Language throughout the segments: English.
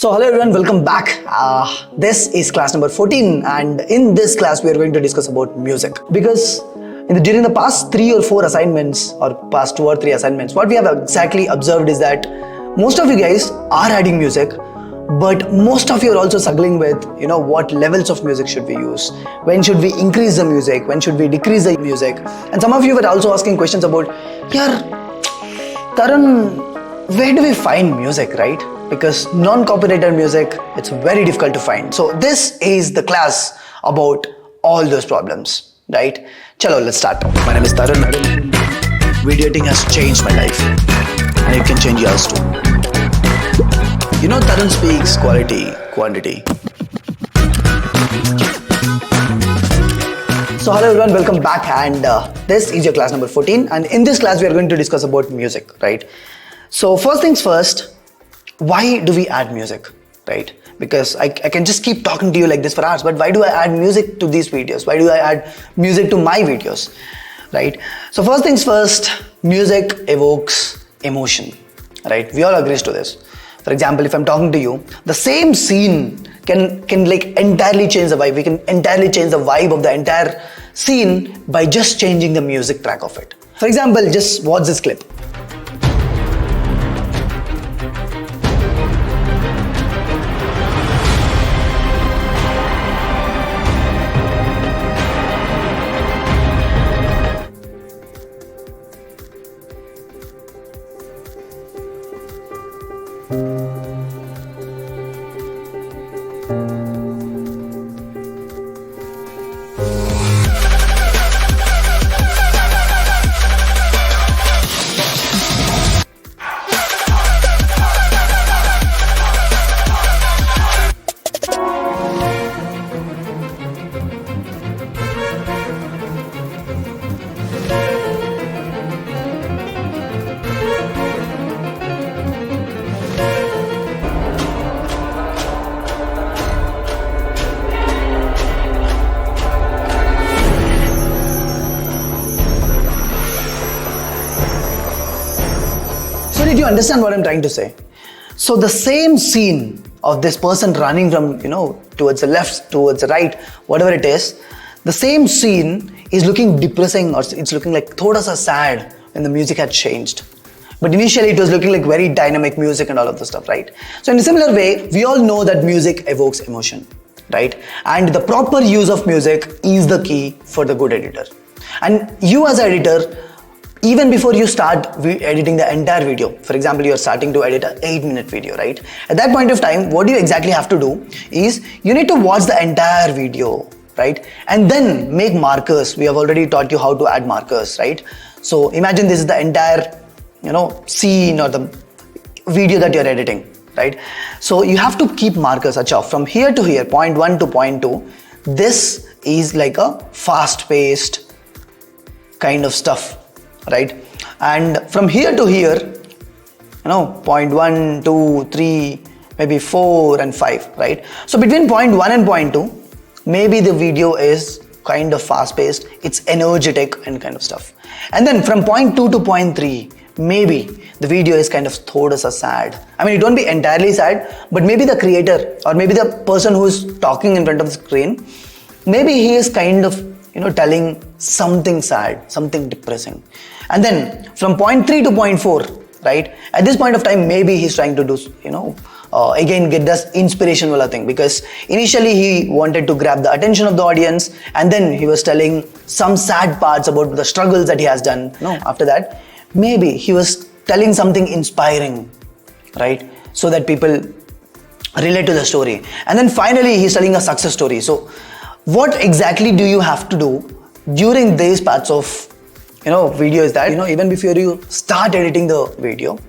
So hello everyone, welcome back. This is class number 14 and in this class we are going to discuss about music. Because during the past 3 or 4 assignments or past 2 or 3 assignments, what we have exactly observed is that most of you guys are adding music, but most of you are also struggling with what levels of music should we use, when should we increase the music, when should we decrease the music, and some of you were also asking questions about, Tharun, where do we find music, right? Because non-copyrighted music, it's very difficult to find. So this is the class about all those problems, right? Chalo, let's start. My name is Tharun. Video editing has changed my life and it can change yours too. Tharun speaks quality, quantity. So hello everyone, welcome back, and this is your class number 14, and in this class we are going to discuss about music, right? So first things first, why do we add music, right? Because I can just keep talking to you like this for hours, but why do I add music to these videos? Why do I add music to my videos, right? So first things first, music evokes emotion, right? We all agree to this. For example, if I'm talking to you, the same scene can like entirely change the vibe. We can entirely change the vibe of the entire scene by just changing the music track of it. For example, just watch this clip. So did you understand what I'm trying to say? So the same scene of this person running from, towards the left, towards the right, whatever it is, the same scene is looking depressing, or it's looking like thoda sa sad when the music had changed. But initially it was looking like very dynamic music and all of the stuff, right? So in a similar way, we all know that music evokes emotion, right? And the proper use of music is the key for the good editor. And you as an editor, even before you start editing the entire video, for example, you're starting to edit an 8-minute video, right? At that point of time, what you exactly have to do is you need to watch the entire video, right? And then make markers. We have already taught you how to add markers, right? So imagine this is the entire, scene or the video that you're editing, right? So you have to keep markers. Achha, from here to here, point 1 to point 2, this is like a fast-paced kind of stuff, right? And from here to here, point 1, 2, 3, maybe 4 and 5, right? So between point 1 and point 2, maybe the video is kind of fast paced, it's energetic and kind of stuff. And then from point 2 to point 3, maybe the video is kind of thoda sa sad. I mean, it won't be entirely sad, but maybe the creator or maybe the person who's talking in front of the screen, maybe he is kind of telling something sad, something depressing. And then from point 3 to point 4, right? At this point of time, maybe he's trying to do, again get this inspiration wala thing, because initially he wanted to grab the attention of the audience, and then he was telling some sad parts about the struggles that he has done. After that, maybe he was telling something inspiring, right? So that people relate to the story. And then finally, he's telling a success story. So what exactly do you have to do during these parts of video is that even before you start editing the video,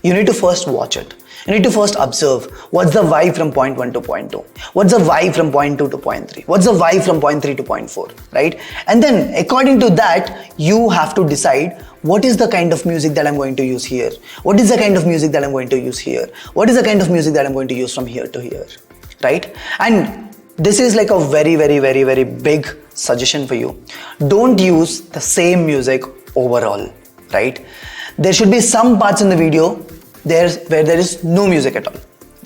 you need to first watch it. You need to first observe what's the vibe from point 1 to point 2, what's the vibe from point 2 to point 3, what's the vibe from point 3 to point 4, right? And then according to that, you have to decide what is the kind of music that I'm going to use here, what is the kind of music that I'm going to use here, what is the kind of music that I'm going to use from here to here, right? And this is like a very, very, very, very big suggestion for you. Don't use the same music overall, right? There should be some parts in the video where there is no music at all,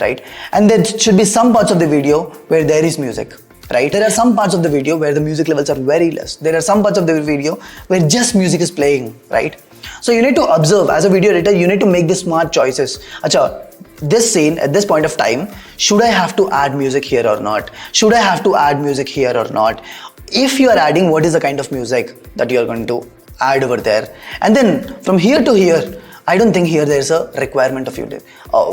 right? And there should be some parts of the video where there is music, right? There are some parts of the video where the music levels are very less. There are some parts of the video where just music is playing, right? So you need to observe as a video editor, you need to make the smart choices. Acha, this scene at this point of time, should I have to add music here or not? Should I have to add music here or not? If you are adding, what is the kind of music that you are going to add over there? And then from here to here, I don't think here there's a requirement of you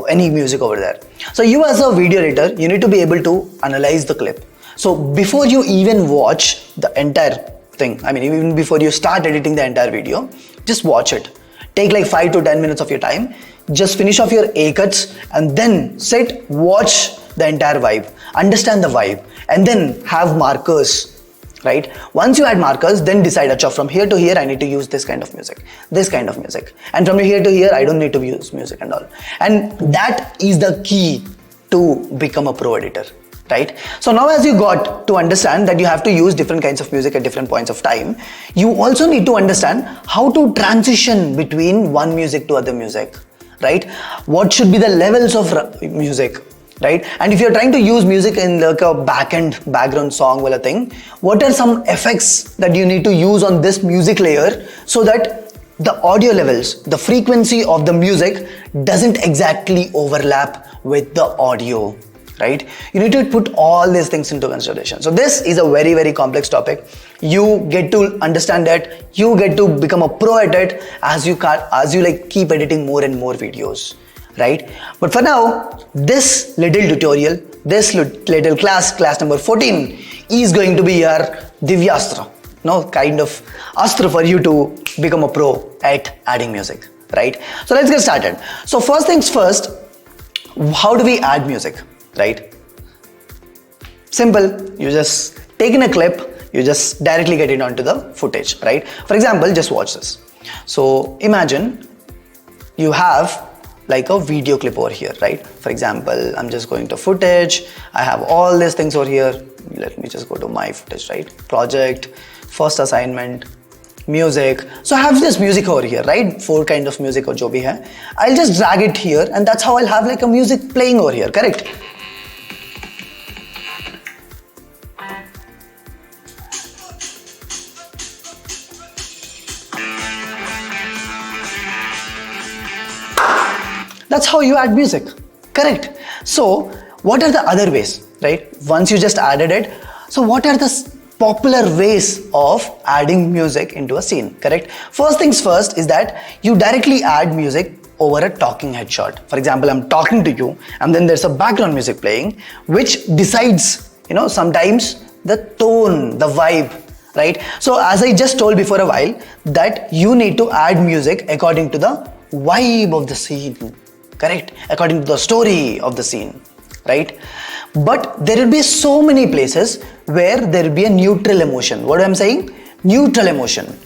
any music over there. So you as a video editor, you need to be able to analyze the clip. So before you even watch the entire thing, I mean even before you start editing the entire video, just watch it. Take like 5 to 10 minutes of your time. Just finish off your A cuts and then sit, watch the entire vibe, understand the vibe, and then have markers. Right? Once you add markers, then decide, acha, from here to here I need to use this kind of music, and from here to here I don't need to use music and all. And that is the key to become a pro editor, right? So now as you got to understand that you have to use different kinds of music at different points of time, you also need to understand how to transition between one music to other music, right? What should be the levels of music? Right? And if you're trying to use music in like a background song wala thing, what are some effects that you need to use on this music layer so that the audio levels, the frequency of the music doesn't exactly overlap with the audio, right? You need to put all these things into consideration. So this is a very, very complex topic. You get to understand that, you get to become a pro at it as you like keep editing more and more videos. Right? But for now, this little tutorial, this little class number 14 is going to be your Divyastra, kind of astra for you to become a pro at adding music, right? So let's get started. So first things first, how do we add music, right? Simple, you just take in a clip, you just directly get it onto the footage, right? For example, just watch this. So imagine you have like a video clip over here, right? For example, I'm just going to footage. I have all these things over here. Let me just go to my footage, right? Project, first assignment, music. So I have this music over here, right? 4 kind of music or jo bhi hai. I'll just drag it here and that's how I'll have like a music playing over here, correct? That's how you add music, correct? So what are the other ways, right? Once you just added it, so what are the popular ways of adding music into a scene, correct? First things first is that you directly add music over a talking headshot. For example, I'm talking to you and then there's a background music playing which decides, sometimes the tone, the vibe, right? So as I just told before a while that you need to add music according to the vibe of the scene. Correct? According to the story of the scene, right? But there will be so many places where there will be a neutral emotion. What I'm saying? Neutral emotion.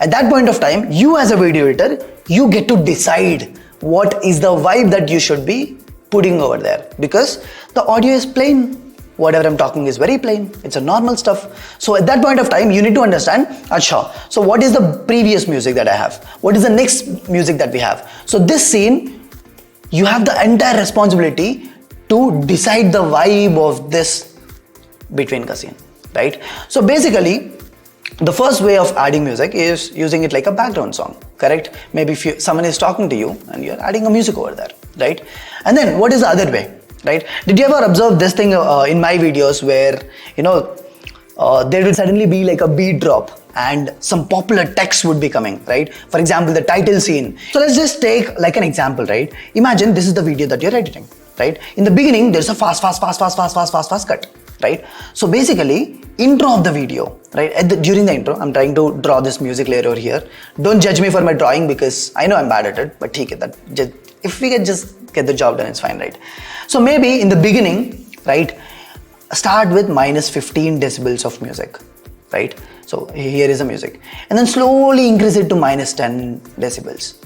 At that point of time, you as a video editor, you get to decide what is the vibe that you should be putting over there because the audio is plain. Whatever I'm talking is very plain. It's a normal stuff. So at that point of time, you need to understand, acha, so what is the previous music that I have? What is the next music that we have? So this scene, you have the entire responsibility to decide the vibe of this between the scene, right? So basically, the first way of adding music is using it like a background song, correct? Maybe if someone is talking to you and you're adding a music over there, right? And then what is the other way, right? Did you ever observe this thing in my videos where, there will suddenly be like a beat drop and some popular text would be coming, right? For example, the title scene. So let's just take like an example, right? Imagine this is the video that you're editing, right? In the beginning, there's a fast cut, right? So basically, intro of the video, right? During the intro, I'm trying to draw this music layer over here. Don't judge me for my drawing because I know I'm bad at it, but if we can just get the job done, it's fine, right? So maybe in the beginning, right? Start with minus 15 decibels of music, right? So here is the music and then slowly increase it to minus 10 decibels,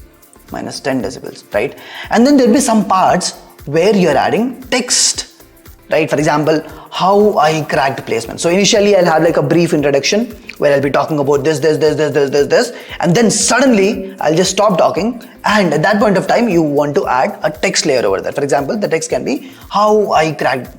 right? And then there'll be some parts where you're adding text, right? For example, how I cracked placement. So initially I'll have like a brief introduction where I'll be talking about this, and then suddenly I'll just stop talking, and at that point of time you want to add a text layer over there. For example, the text can be how I cracked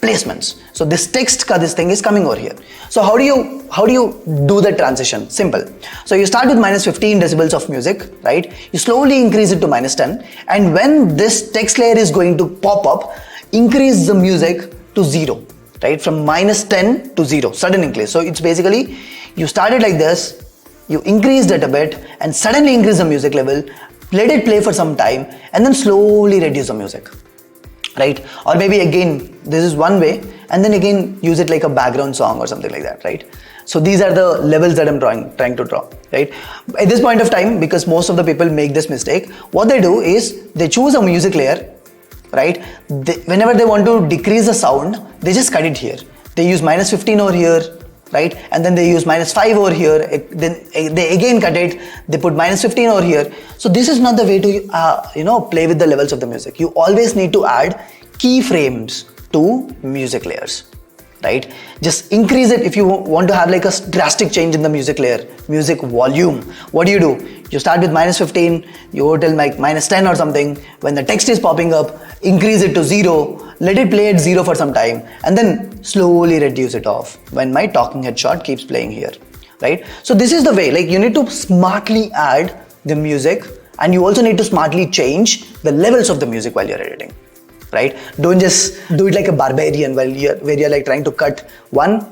placements. So this text this thing is coming over here. So how do you do the transition? Simple. So you start with minus 15 decibels of music, right? You slowly increase it to minus 10, and when this text layer is going to pop up, increase the music to 0, right? From minus 10 to 0, sudden increase. So it's basically, you started like this, you increased it a bit and suddenly increase the music level, let it play for some time, and then slowly reduce the music, right? Or maybe again, this is one way, and then again use it like a background song or something like that, right? So these are the levels that I'm trying to draw, right? At this point of time, because most of the people make this mistake, what they do is they choose a music layer, right? Whenever they want to decrease the sound, they just cut it here. They use minus 15 over here, right? And then they use minus 5 over here. Then they again cut it. They put minus 15 over here. So this is not the way to play with the levels of the music. You always need to add keyframes to music layers, right? Just increase it. If you want to have like a drastic change in the music layer, music volume, what do? You start with minus 15, you go till like minus 10 or something. When the text is popping up, increase it to 0, let it play at 0 for some time, and then slowly reduce it off when my talking head shot keeps playing here, right? So this is the way, like you need to smartly add the music, and you also need to smartly change the levels of the music while you're editing, right? Don't just do it like a barbarian where you're like trying to cut one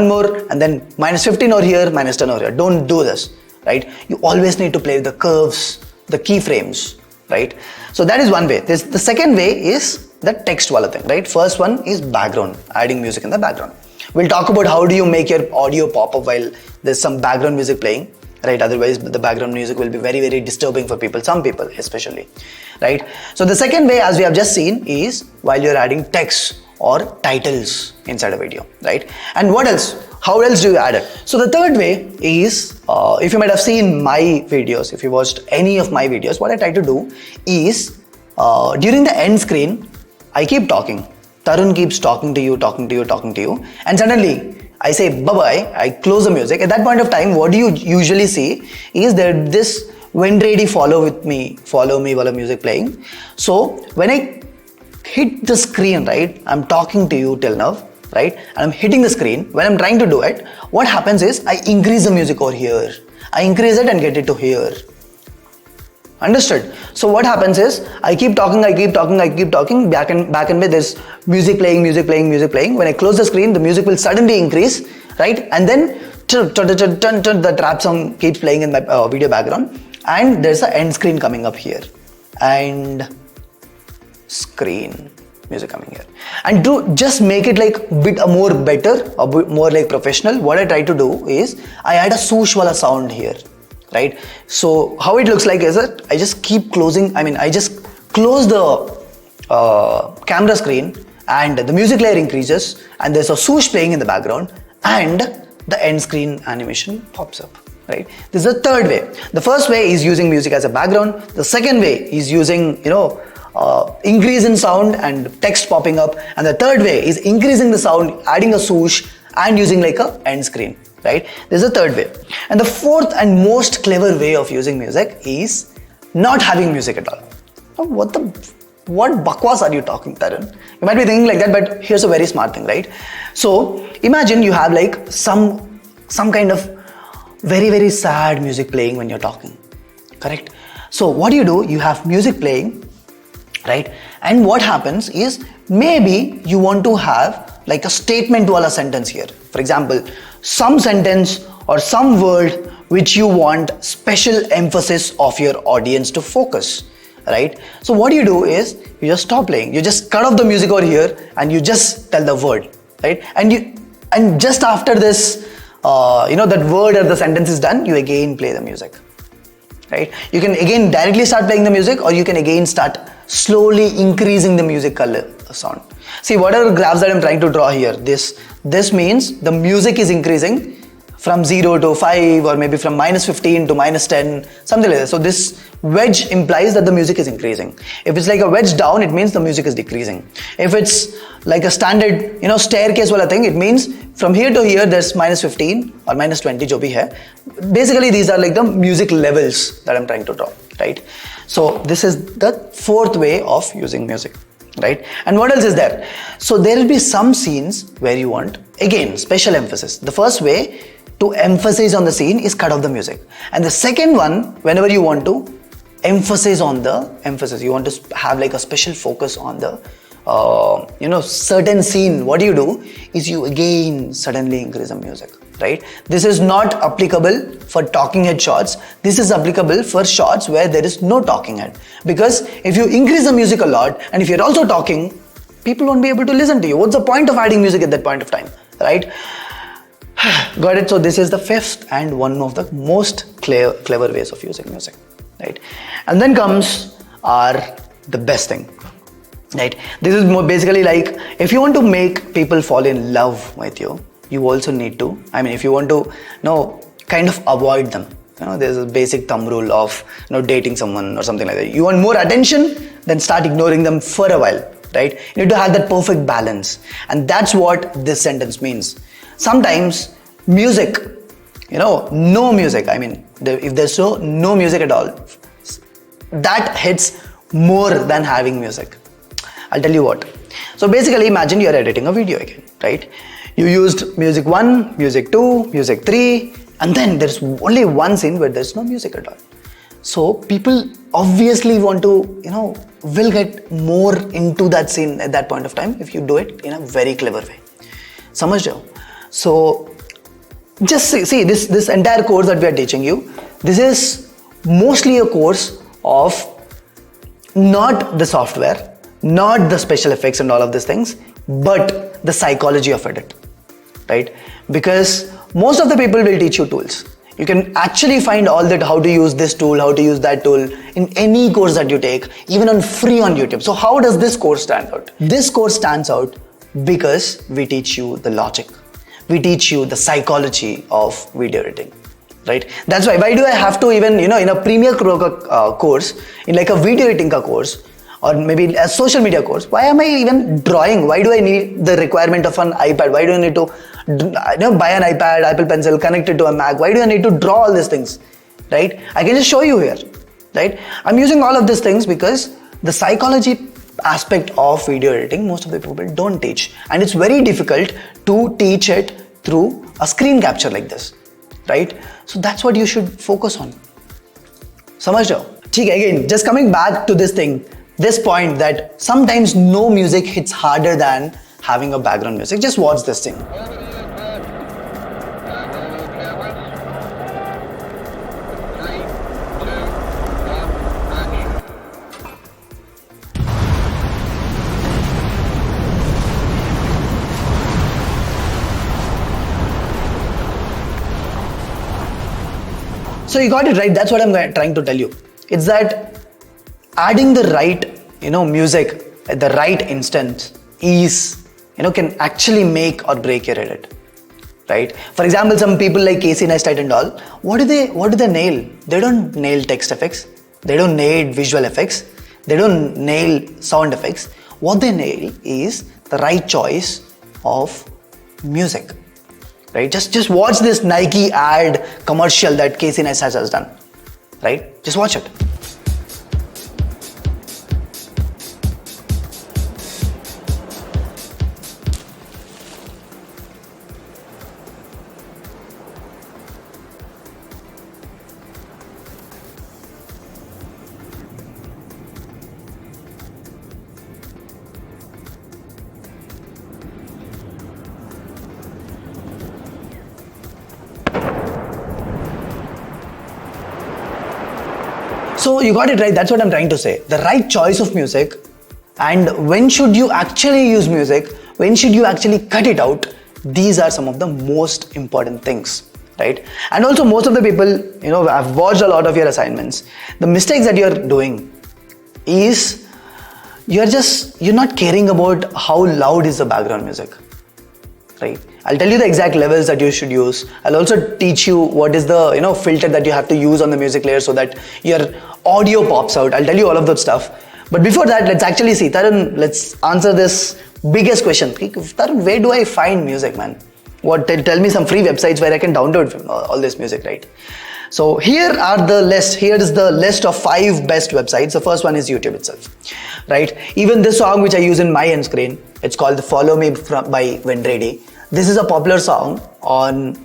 more, and then minus 15 over here, minus 10 over here. Don't do this, right? You always need to play with the curves, the keyframes, right? So that is one way. The second way is the text wala thing, right? First one is background, adding music in the background. We'll talk about how do you make your audio pop up while there's some background music playing, right? Otherwise the background music will be very, very disturbing for people, some people especially, right? So the second way, as we have just seen, is while you're adding text or titles inside a video, right? And what else? How else do you add it? So the third way is, if you might have seen my videos, if you watched any of my videos, what I try to do is, during the end screen, I keep talking. Tharun keeps talking to you, and suddenly I say bye-bye, I close the music. At that point of time, what do you usually see is that this when ready follow me while music playing. So when I hit the screen, right, I'm talking to you till now, right, and I'm hitting the screen. When I'm trying to do it, what happens is I increase the music over here. I increase it and get it to here. Understood? So what happens is I keep talking, back and with this music playing. When I close the screen, the music will suddenly increase, right? And then the trap song keeps playing in my video background, and there's an end screen coming up here. And screen music coming here. And to just make it like a bit more better, a bit more like professional, what I try to do is I add a swoosh wala sound here, right? So how it looks like is that I just keep closing, I just close the camera screen, and the music layer increases, and there's a swoosh playing in the background, and the end screen animation pops up, right? This is the third way. The first way is using music as a background. The second way is using, increase in sound and text popping up, and the third way is increasing the sound, adding a swoosh, and using like a end screen, right? This is the third way. And the fourth and most clever way of using music is not having music at all. What bakwas are you talking, Tharun? You might be thinking like that, but here's a very smart thing, right? So imagine you have like some kind of very, very sad music playing when you're talking, correct? So what do? You have music playing, right? And what happens is maybe you want to have like a statement wala sentence here. For example, some sentence or some word which you want special emphasis of your audience to focus, right? So what you do is you just stop playing. You just cut off the music over here and you just tell the word, right? And just after this, that word or the sentence is done, you again play the music, right? You can again directly start playing the music, or you can again start slowly increasing the music color sound. See, whatever graphs that I'm trying to draw here, this means the music is increasing from 0 to 5, or maybe from minus 15 to minus 10, something like that. So this wedge implies that the music is increasing. If it's like a wedge down, it means the music is decreasing. If it's like a standard, staircase wala thing. It means from here to here there's minus 15 or minus 20 jo bhi hai. Basically these are like the music levels that I'm trying to draw, right? So this is the fourth way of using music, right? And what else is there? So there will be some scenes where you want, again, special emphasis. The first way to emphasize on the scene is cut off the music. And the second one, whenever you want to emphasize on the emphasis, you want to have like a special focus on the certain scene, what you do is you again suddenly increase the music, right? This is not applicable for talking head shots. This is applicable for shots where there is no talking head. Because if you increase the music a lot and if you're also talking, people won't be able to listen to you. What's the point of adding music at that point of time, right? Got it? So this is the fifth and one of the most clever ways of using music, right? And then comes the best thing, right? This is more basically like, if you want to make people fall in love with you, you also need to, if you want to, kind of avoid them. There's a basic thumb rule of, dating someone or something like that. You want more attention, then start ignoring them for a while, right? You need to have that perfect balance. And that's what this sentence means. Sometimes music, no music, if there's no music at all, that hits more than having music. I'll tell you what. So basically imagine you're editing a video again, right? You used music 1, music 2, music 3, and then there's only one scene where there's no music at all. So people obviously want to, will get more into that scene at that point of time if you do it in a very clever way. Samajh jao? So just see this entire course that we are teaching you, this is mostly a course of not the software, not the special effects and all of these things, but the psychology of edit, right? Because most of the people will teach you tools. You can actually find all that, how to use this tool, how to use that tool in any course that you take, even on free on YouTube. So how does this course stand out? This course stands out because we teach you the logic. We teach you the psychology of video editing, right? That's why do I have to even, in a Premiere course, in like a video editing course, or maybe a social media course, why am I even drawing? Why do I need the requirement of an iPad? Why do I need to buy an iPad, Apple Pencil, connect it to a Mac? Why do I need to draw all these things, right? I can just show you here, right? I'm using all of these things because the psychology aspect of video editing, most of the people don't teach. And it's very difficult to teach it through a screen capture like this, right? So that's what you should focus on. Samajh jao? Again, just coming back to this thing, this point that sometimes no music hits harder than having a background music. Just watch this thing. So you got it right. That's what I'm trying to tell you. It's that adding the right, music at the right instant is, can actually make or break your edit, right? For example, some people like Casey Neistat and all, what do they nail? They don't nail text effects. They don't nail visual effects. They don't nail sound effects. What they nail is the right choice of music. Right? Just watch this Nike ad commercial that Casey Neistat has done. Right? Just watch it. So you got it right. That's what I'm trying to say. The right choice of music, and when should you actually use music, when should you actually cut it out, these are some of the most important things, right? And also most of the people, I've watched a lot of your assignments. The mistakes that you're doing is you're not caring about how loud is the background music, right? I'll tell you the exact levels that you should use. I'll also teach you what is the filter that you have to use on the music layer so that your audio pops out. I'll tell you all of that stuff. But before that, let's actually see. Tharun, let's answer this biggest question. Tharun, where do I find music, man? Tell me some free websites where I can download all this music, right? So here are the list. Here is the list of 5 best websites. The first one is YouTube itself, right? Even this song which I use in my end screen, it's called "Follow Me" by Vendredi. This is a popular song on,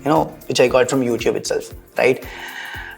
which I got from YouTube itself, right?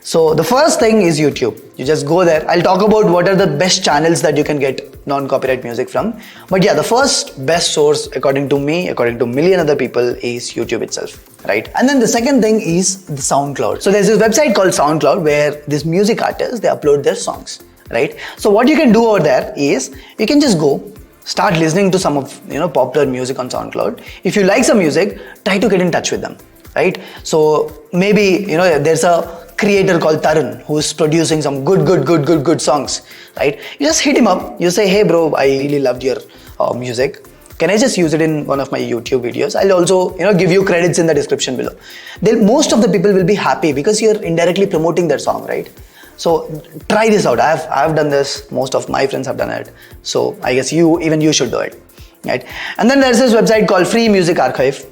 So the first thing is YouTube. You just go there. I'll talk about what are the best channels that you can get non-copyright music from. But yeah, the first best source, according to me, according to a million other people, is YouTube itself, right? And then the second thing is the SoundCloud. So there's this website called SoundCloud where these music artists, they upload their songs, right? So what you can do over there is you can just go start listening to some of popular music on SoundCloud. If you like some music, try to get in touch with them, right? So maybe there's a creator called Tharun who's producing some good songs, right? You just hit him up. You say, hey bro, I really loved your music. Can I just use it in one of my YouTube videos? I'll also give you credits in the description below. Most of the people will be happy because you're indirectly promoting their song, right? So try this out. I've done this. Most of my friends have done it. So I guess even you should do it, right? And then there's this website called Free Music Archive.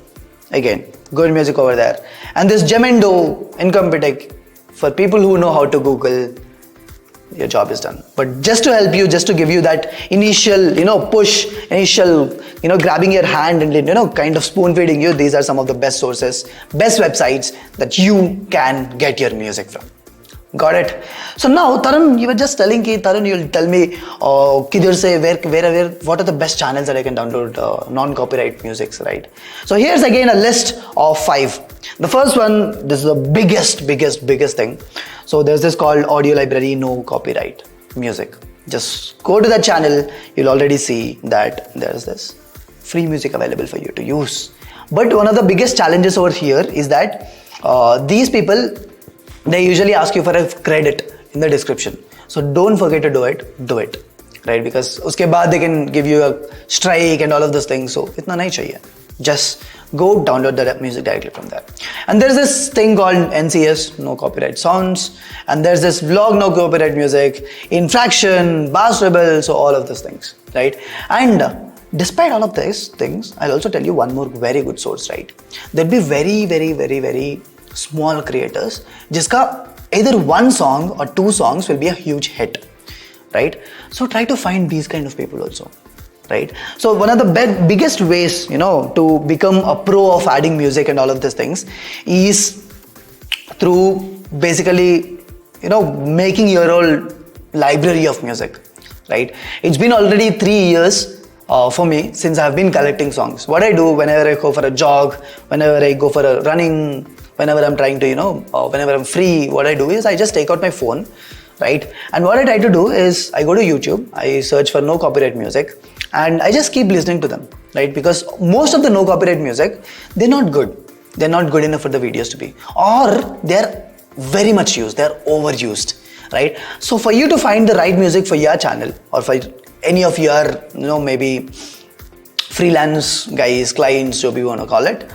Again, good music over there. And this Gemendo, Incompetech. For people who know how to Google, your job is done. But just to help you, just to give you that initial, push, grabbing your hand and, kind of spoon feeding you, these are some of the best sources, best websites that you can get your music from. Got it? So now, Tharun, you were just telling me, Tharun, you'll tell me, what are the best channels that I can download non-copyright music, right? So here's again a list of 5. The first one, this is the biggest thing. So there's this called Audio Library No Copyright Music. Just go to that channel, you'll already see that there's this free music available for you to use. But one of the biggest challenges over here is that these people, they usually ask you for a credit in the description. So don't forget to do it, right? Because uske baad they can give you a strike and all of those things. So itna nahi chahiye. Just go download the music directly from there. And there's this thing called NCS, no copyright sounds. And there's this vlog, no copyright music, infraction, bass rebel, so all of those things, right? And despite all of these things, I'll also tell you one more very good source, right? There'll be very small creators jiska either one song or 2 songs will be a huge hit, right? So try to find these kind of people also, right? So one of the biggest ways to become a pro of adding music and all of these things is through basically making your own library of music, right? It's been already 3 years for me since I've been collecting songs. What I do whenever I go for a jog, whenever I go for a running, whenever I'm trying to, whenever I'm free, what I do is I just take out my phone, right? And what I try to do is I go to YouTube, I search for no copyright music, and I just keep listening to them, right? Because most of the no copyright music, they're not good. They're not good enough for the videos to be, or they're very much used, they're overused, right? So for you to find the right music for your channel or for any of your, maybe freelance guys, clients, whatever you want to call it.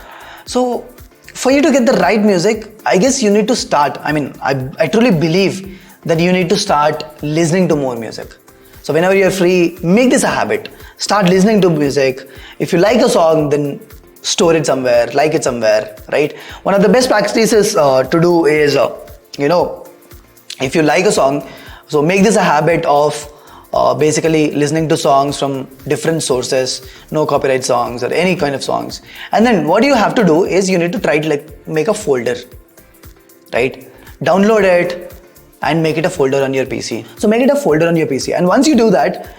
So for you to get the right music, I guess you need to start. I truly believe that you need to start listening to more music. So whenever you're free, make this a habit. Start listening to music. If you like a song, then store it somewhere, like it somewhere, right? One of the best practices to do is, if you like a song, so make this a habit of basically listening to songs from different sources, no copyright songs or any kind of songs. And then what you have to do is you need to try to make a folder, right? Download it and make it a folder on your PC. So make it a folder on your PC. And once you do that,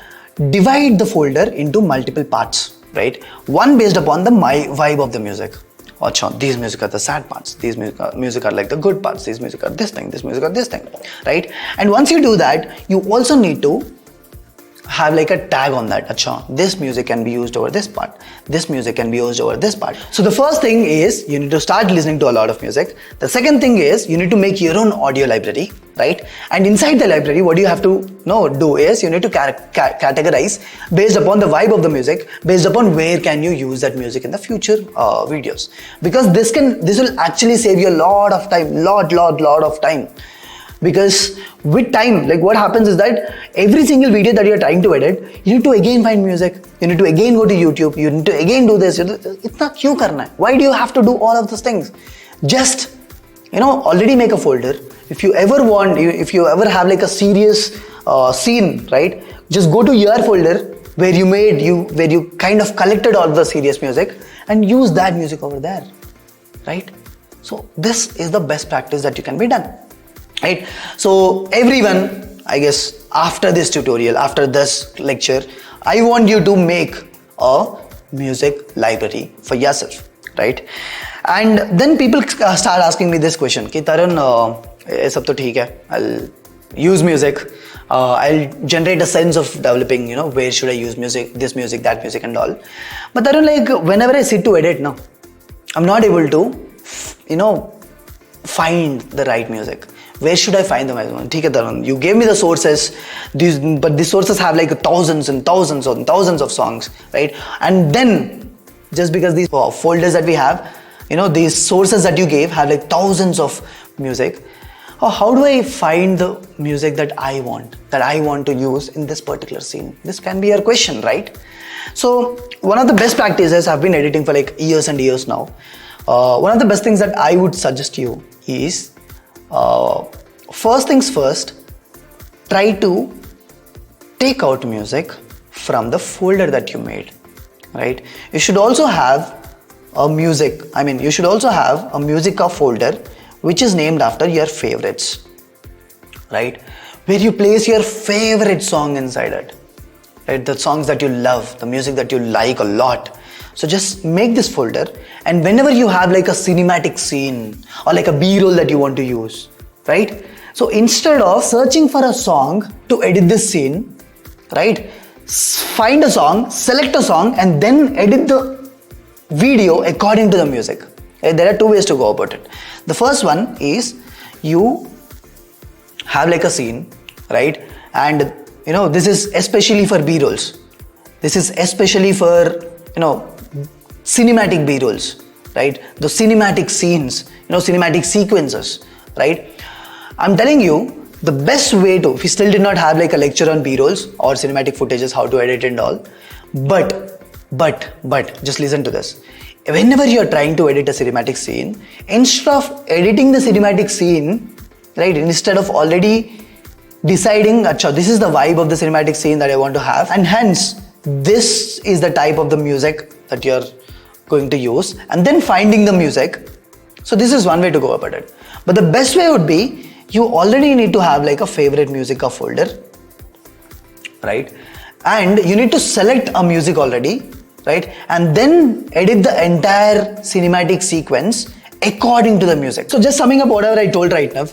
divide the folder into multiple parts, right? One based upon the vibe of the music. Achha, these music are the sad parts, these music are like the good parts, these music are this thing, this music are this thing, right? And once you do that, you also need to have like a tag on that. Achha, this music can be used over this part, this music can be used over this part. So the first thing is you need to start listening to a lot of music. The second thing is you need to make your own audio library, right? And inside the library, what you have to do is you need to categorize based upon the vibe of the music, based upon where can you use that music in the future videos, because this will actually save you a lot of time, lot of time. Because with time, like what happens is that every single video that you're trying to edit, you need to again find music, you need to again go to YouTube, you need to again do this. Itna kyun karna hai? Why do you have to do all of those things? Just, already make a folder. If you ever want, if you ever have like a serious scene, right? Just go to your folder where you kind of collected all the serious music and use that music over there, right? So this is the best practice that you can be done. Right? So everyone, I guess after this tutorial, after this lecture, I want you to make a music library for yourself, right? And then people start asking me this question, कि Tarun, ये सब तो ठीक है, I'll use music, I'll generate a sense of developing, where should I use music, this music, that music and all. But Tarun, like whenever I sit to edit now, I'm not able to, find the right music. Where should I find them? Okay, Tharun, you gave me the sources, but these sources have like thousands and thousands and thousands of songs, right? And then, just because these folders that we have, these sources that you gave have like thousands of music, how do I find the music that I want to use in this particular scene? This can be your question, right? So, one of the best practices, I've been editing for like years and years now. One of the best things that I would suggest you is, first things first, try to take out music from the folder that you made, right? You should also have a musica folder which is named after your favorites, right? Where you place your favorite song inside it, right? The songs that you love, the music that you like a lot. So just make this folder, and whenever you have like a cinematic scene or like a B-roll that you want to use, right? So instead of searching for a song to edit this scene, right? Find a song, select a song, and then edit the video according to the music. Okay? There are two ways to go about it. The first one is you have like a scene, right? And this is especially for B-rolls. This is especially for, cinematic B-rolls, right? The cinematic scenes, cinematic sequences, right? I'm telling you, the best way to, if you still did not have like a lecture on B-rolls or cinematic footages, how to edit and all, but just listen to this. Whenever you're trying to edit a cinematic scene, instead of editing the cinematic scene, right, instead of already deciding, this is the vibe of the cinematic scene that I want to have, and hence, this is the type of the music that you're going to use, and then finding the music. So this is one way to go about it. But the best way would be, you already need to have like a favorite musica folder, right? And you need to select a music already, right? And then edit the entire cinematic sequence according to the music. So just summing up whatever I told right now,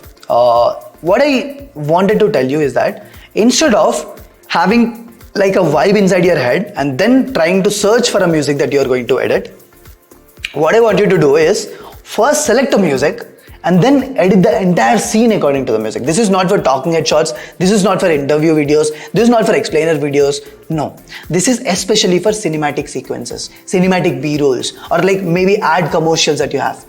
what I wanted to tell you is that instead of having like a vibe inside your head and then trying to search for a music that you're going to edit, what I want you to do is first select a music and then edit the entire scene according to the music. This is not for talking head shots, this is not for interview videos, this is not for explainer videos. No, this is especially for cinematic sequences, cinematic B-rolls, or like maybe ad commercials that you have.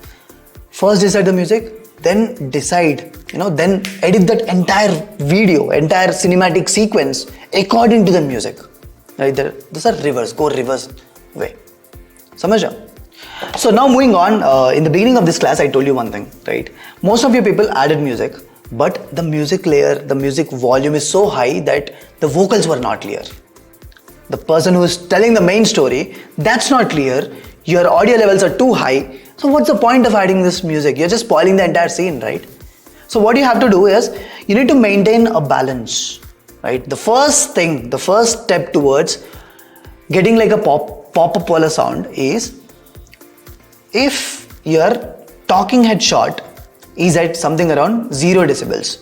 First decide the music, then decide, then edit that entire video, entire cinematic sequence according to the music. Right there, those are reverse, go reverse way. Samajha? So now moving on, in the beginning of this class, I told you one thing, right? Most of you people added music, but the music layer, the music volume is so high that the vocals were not clear. The person who is telling the main story, that's not clear. Your audio levels are too high. So what's the point of adding this music? You're just spoiling the entire scene, right? So what you have to do is, you need to maintain a balance, right? The first thing, the first step towards getting like a pop-up wala sound is, if your talking head shot is at something around 0 decibels,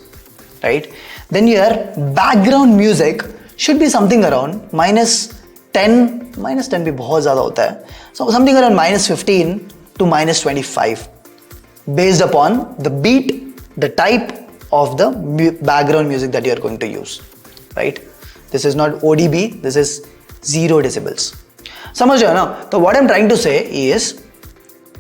right? Then your background music should be something around -10 भी बहुत ज़्यादा होता है. So something around -15 to -25 based upon the beat, the type of the background music that you are going to use, right? This is not ODB, this is 0 decibels. समझ रहे हो ना? So what I'm trying to say is,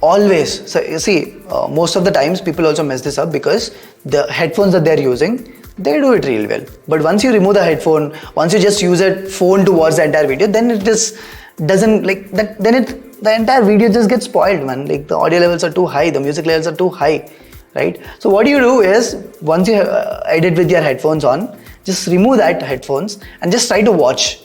always, so you see, most of the times people also mess this up because the headphones that they're using, they do it really well. But once you remove the headphone, once you just use a phone to watch the entire video, then it just doesn't like that. Then the entire video just gets spoiled, man. Like the audio levels are too high, the music levels are too high, right? So what you do is once you edit with your headphones on, just remove that headphones and just try to watch,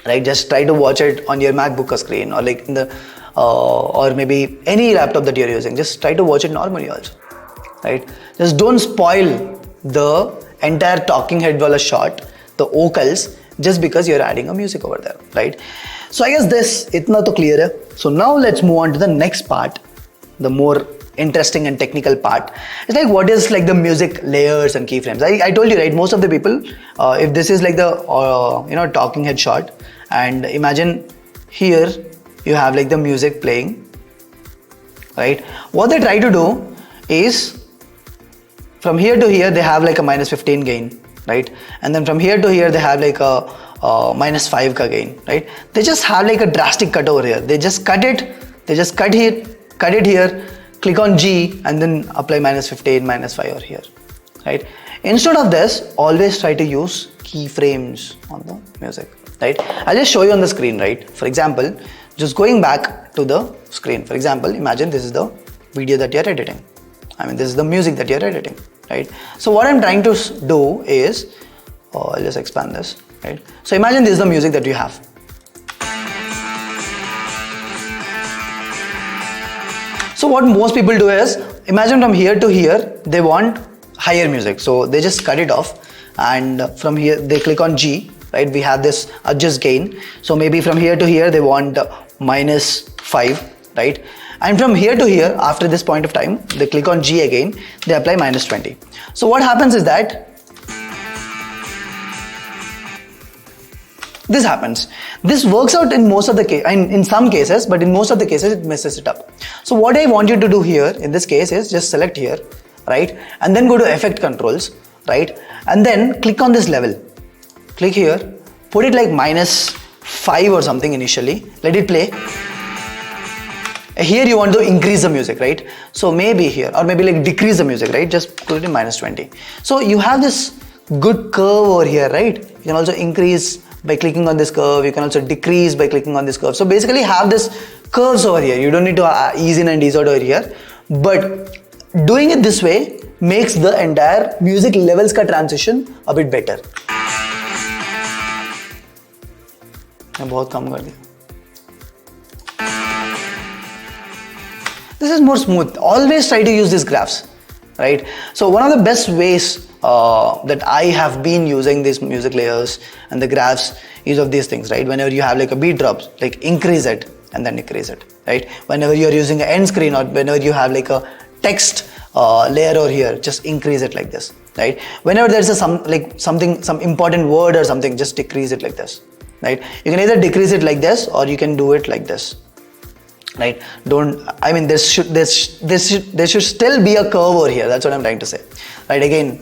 right? Just try to watch it on your MacBook screen, or like in the or maybe any laptop that you're using. Just try to watch it normally also, right? Just don't spoil the entire talking head wala shot, the vocals, just because you're adding a music over there, right? So I guess this itna to clear hai. So now let's move on to the next part, the more interesting and technical part. It's like what is like the music layers and keyframes. I told you, right, most of the people, if this is like the talking head shot, and imagine here you have like the music playing, right? What they try to do is from here to here they have like a -15 gain, right? And then from here to here they have like a -5 ka gain, right? They just have like a drastic cut over here. They just cut it, cut it here, click on G and then apply -15, -5 over here, right? Instead of this, always try to use keyframes on the music, right? I'll just show you on the screen, right? For example, just going back to the screen. For example, imagine this is the video that you're editing. This is the music that you're editing, right? So what I'm trying to do is, I'll just expand this, right? So imagine this is the music that you have. So what most people do is, imagine from here to here, they want higher music. So they just cut it off, and from here they click on G, right? We have this adjust gain. So maybe from here to here, they want -5, right? And from here to here, after this point of time, they click on G again, they apply -20. So what happens is that this happens. This works out in most of the case, in some cases, but in most of the cases it messes it up. So what I want you to do here in this case is just select here, right? And then go to effect controls, right? And then click on this level. Click here, put it like -5 or something initially, let it play. Here you want to increase the music, right? So maybe here, or maybe like decrease the music, right? Just put it in -20. So you have this good curve over here, right? You can also increase by clicking on this curve. You can also decrease by clicking on this curve. So basically have this curves over here. You don't need to ease in and ease out over here. But doing it this way makes the entire music levels ka transition a bit better. मैं बहुत कम कर दिया. This is more smooth. Always try to use these graphs, right? So one of the best ways that I have been using these music layers and the graphs is of these things, right? Whenever you have like a beat drop, like increase it and then decrease it, right? Whenever you're using an end screen, or whenever you have like a text layer over here, just increase it like this, right? Whenever there's some important word or something, just decrease it like this, right? You can either decrease it like this or you can do it like this, right? There should still be a curve over here. That's what I'm trying to say, right? Again,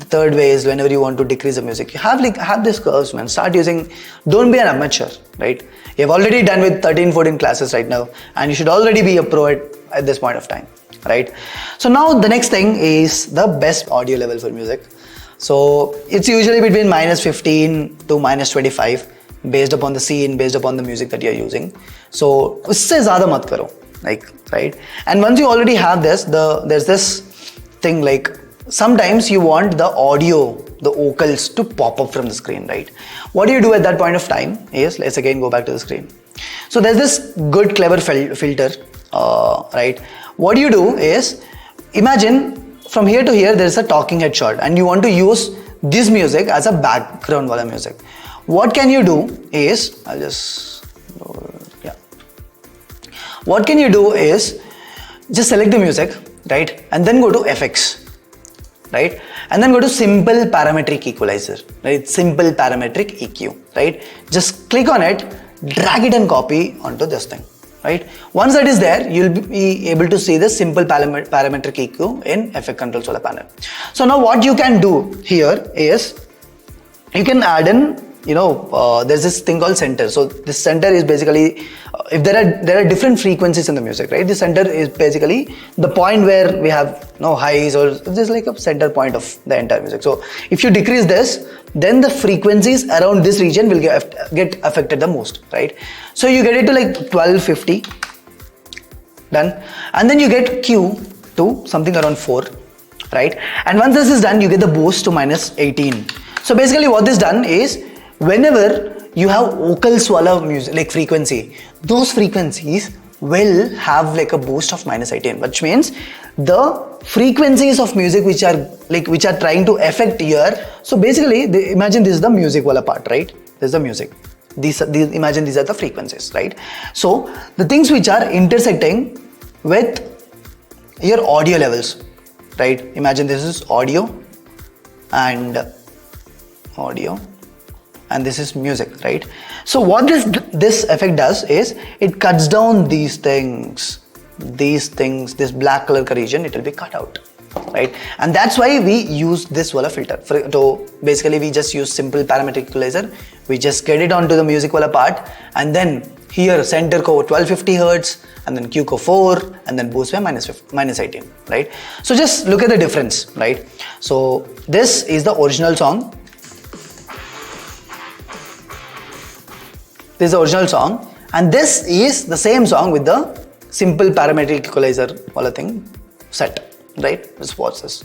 the third way is whenever you want to decrease the music, you have these curves, man. Start using. Don't be an amateur, right? You have already done with 13-14 classes right now, and you should already be a pro at this point of time, right? So now the next thing is the best audio level for music. So it's usually between -15 to -25. Based upon the scene, based upon the music that you're using. So usse zyada mat karo, like, right? And once you already have this, there's this thing like sometimes you want the audio, the vocals to pop up from the screen, right? What do you do at that point of time is, let's again go back to the screen. So there's this good clever filter, right? What you do is, imagine from here to here there's a talking head shot and you want to use this music as a background wala music. What can you do is, what can you do is just select the music, right? And then go to FX, right? And then go to simple parametric equalizer, right? Simple parametric EQ, right? Just click on it, drag it and copy onto this thing, right? Once that is there, you'll be able to see the simple parametric EQ in effect controls wala panel. So now what you can do here is, you can add in there's this thing called center. So this center is basically, if there are different frequencies in the music, right? The center is basically the point where we have no highs, or just like a center point of the entire music. So if you decrease this, then the frequencies around this region will get affected the most, right? So you get it to like 1250, done, and then you get Q to something around 4, right? And once this is done, you get the boost to -18. So basically what this done is, whenever you have vocal swallow music, like frequency, those frequencies will have like a boost of -18, which means the frequencies of music which are trying to affect here. So basically, imagine this is the music wala part, right? This is the music. Imagine these are the frequencies, right? So the things which are intersecting with your audio levels, right? Imagine this is audio, and this is music, right? So what this effect does is, it cuts down these things, this black color region, it will be cut out, right? And that's why we use this wala filter. So basically we just use simple parametric equalizer. We just get it onto the music wala part, and then here center ko 1250 hertz, and then Q ko 4, and then boost by -18, right? So just look at the difference, right? So this is the original song. This is the original song, and this is the same song with the simple parametric equalizer wala thing set, right? Let's watch this.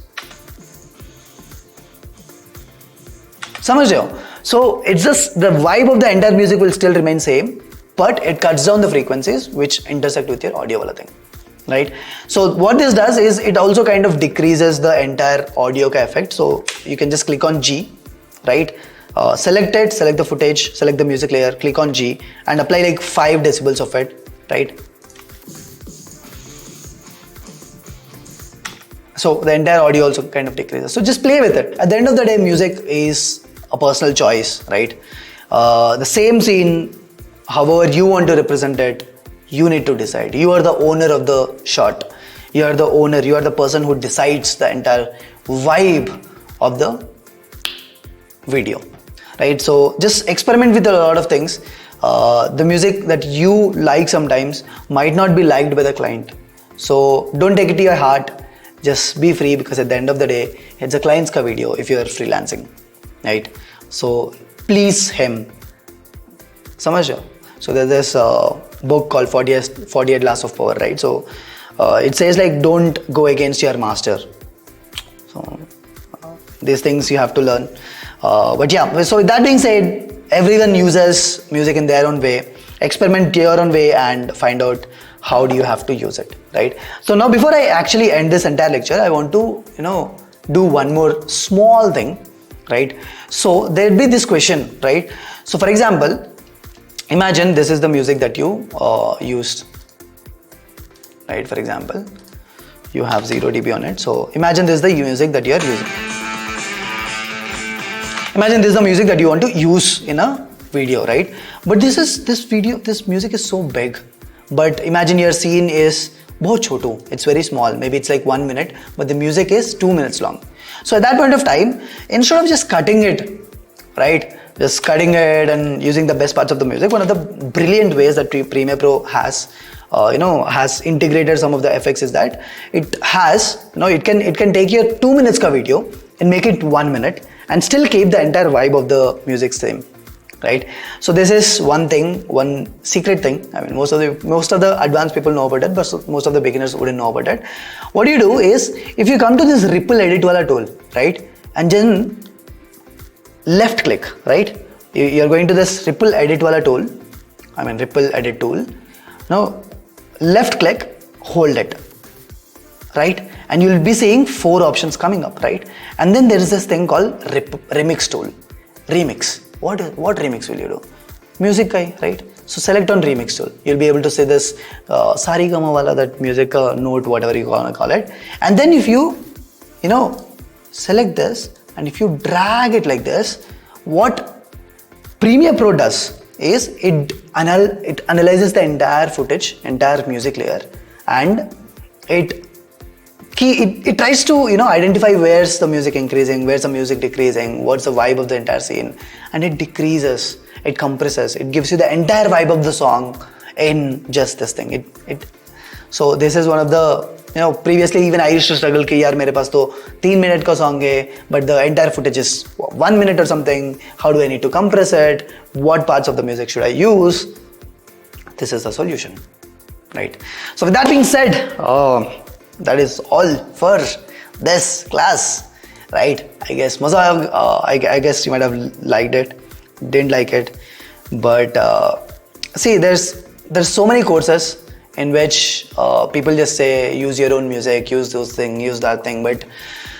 समझ रहे हो? So it's just the vibe of the entire music will still remain same, but it cuts down the frequencies which intersect with your audio wala thing, right? So what this does is, it also kind of decreases the entire audio ka effect. So you can just click on G, right? Select it, select the footage, select the music layer, click on G, and apply like 5 decibels of it, right? So the entire audio also kind of decreases. So just play with it. At the end of the day, music is a personal choice, right? The same scene, however you want to represent it, you need to decide. You are the owner of the shot. You are the owner, you are the person who decides the entire vibe of the video, right? So just experiment with a lot of things. The music that you like sometimes might not be liked by the client. So don't take it to your heart. Just be free, because at the end of the day, it's a client's ka video if you are freelancing, right? So please him. Samajh rahe ho? So there's this book called 48 Laws of Power, right? So it says like, don't go against your master. So these things you have to learn. But yeah, so with that being said, everyone uses music in their own way. Experiment your own way and find out how do you have to use it, right? So now before I actually end this entire lecture, I want to, do one more small thing, right? So there'll be this question, right? So for example, imagine this is the music that you used, right? For example, you have 0 dB on it. So imagine this is the music that you are using. Imagine this is the music that you want to use in a video, right? But this music is so big. But imagine your scene is bahut chotu. It's very small. Maybe it's like 1 minute, but the music is 2 minutes long. So at that point of time, instead of just cutting it, right? Just cutting it and using the best parts of the music, one of the brilliant ways that Premiere Pro has, has integrated some of the effects is that it has, it can take your 2 minutes ka video and make it 1 minute and still keep the entire vibe of the music same, right? So this is one thing, one secret thing. I mean, most of the advanced people know about it, but most of the beginners wouldn't know about it. What you do is, if you come to this ripple edit wala tool, right? And then left click, right? You're going to this ripple edit wala tool. I mean, ripple edit tool. Now, left click, hold it, right? And you'll be seeing 4 options coming up, right? And then there is this thing called remix tool. Remix. What remix will you do? Music guy, right? So select on remix tool. You'll be able to say this sari gama wala, that music note, whatever you want to call it. And then if you, select this, and if you drag it like this, what Premiere Pro does is it analyzes the entire footage, entire music layer, and it it tries to, identify where's the music increasing, where's the music decreasing, what's the vibe of the entire scene, and it decreases, it compresses, it gives you the entire vibe of the song in just this thing. So this is one of the, previously even I used to struggle कि यार मेरे पास तो 3 minute का song है, but the entire footage is 1 minute or something. How do I need to compress it? What parts of the music should I use? This is the solution, right? So with that being said, that is all for this class, right? I guess I guess you might have liked it, didn't like it, but see, there's so many courses in which people just say use your own music, use those things, use that thing, but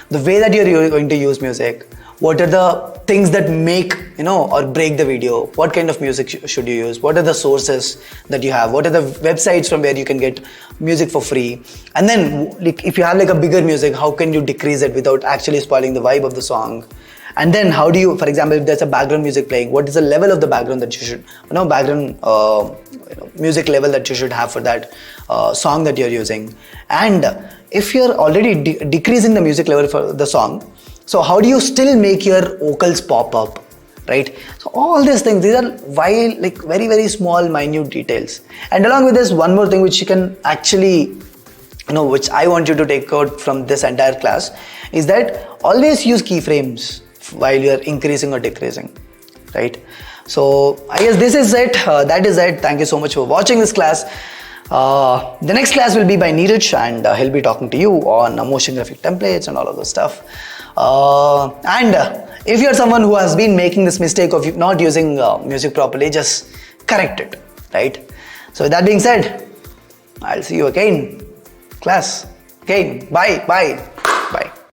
the way that you're going to use music, what are the things that make, or break the video, what kind of music should you use, what are the sources that you have, what are the websites from where you can get music for free, and then if you have a bigger music, how can you decrease it without actually spoiling the vibe of the song. And then how do you, for example, if there's a background music playing, what is the level of the background that you should, background music level that you should have for that song that you're using. And if you're already decreasing the music level for the song, so how do you still make your vocals pop up, right? So all these things, these are very, very small, minute details. And along with this, one more thing which you can actually, which I want you to take out from this entire class is that always use keyframes while you're increasing or decreasing, right? So I guess this is it. That is it. Thank you so much for watching this class. The next class will be by Neeraj, and he'll be talking to you on motion graphic templates and all of those stuff. And if you're someone who has been making this mistake of not using music properly, just correct it, right? So with that being said, I'll see you again, class. Again, bye.